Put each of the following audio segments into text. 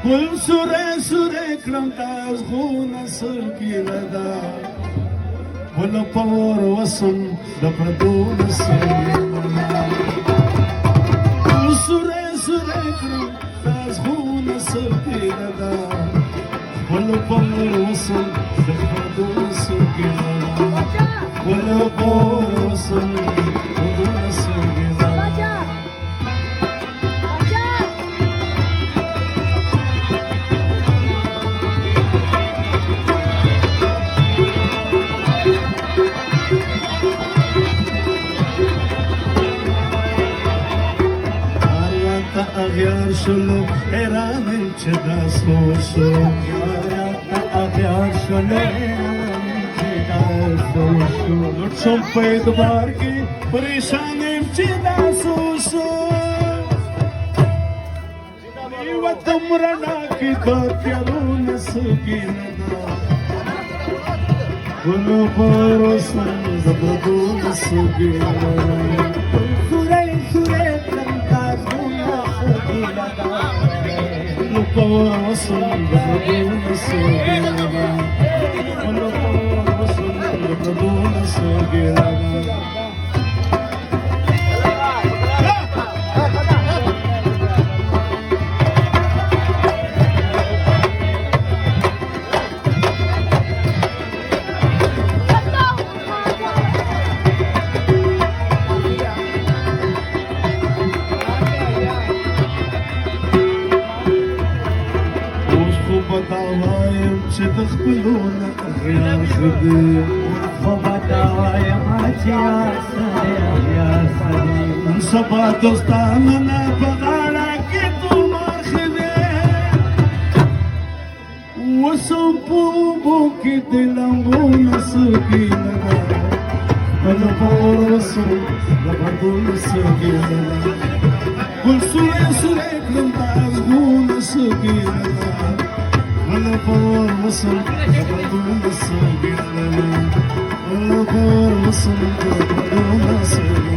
ګل سوری سوری کړم تا زخونه سرګیله ده بله په اور وسم د پردو نسلونه ګل سوری سوری کړم تا زخونه سرګیله ده بله په اور وسم د پردو نسلونه بله په اور وسم د پردو نسلونه اغیار شلو حیرانم چه دا سوشو یارتا اغیار شلو حیرانم چه دا سوشو لطشم پید بارگی پریشانم چه دا سوشو نیوتم رنا کی دا تیارون سگی ندا گلو بارسن زبردون سگی ندا سوره سوره Look awesome, the Lord is so good. Look awesome, the Lord is so good. بتاوایم چې د خپلونه اغیار خدي خو بتاوایم چې اغیار خدي نن سبا دوستانو نه په غاړه کې تومار خدي وسم په اوبو کې د لمبو سګینه بل پور وسم د بدون سګینه ګل سوری سوری کړم تا زغونه سګینه ولا بور وصل بدون السجن ولا بور وصل بدون السجن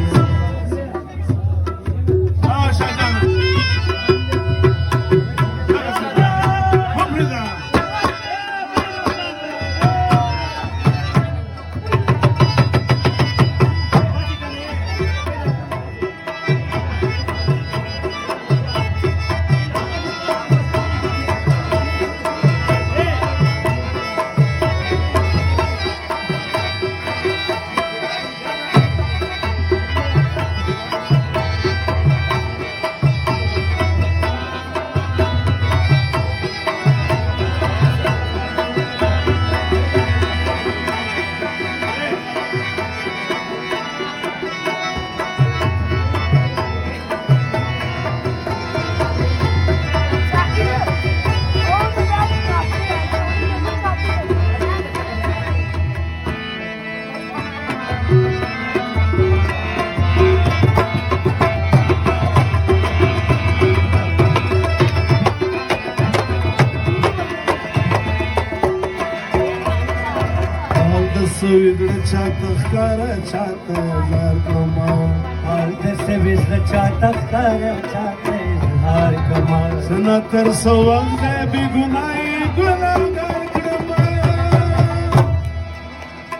سویدر چاته خکاره چاته اظهار کمال حال دسته ویزده چاته خکاره چاته اظهار کمال سنا تر سوانده بی گناهی گناهگار کمال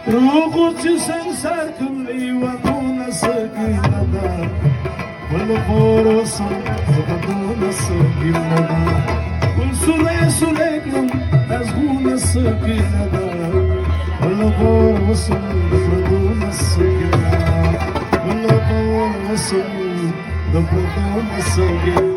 روغو چی سنگسار کم لیوانون سگینه دا بل بورسم زبدون سگینه دا کل سوله سوله کم ازگون سگینه دا ولا بور وصل بدون السجن ولا بور وصل بدون السجن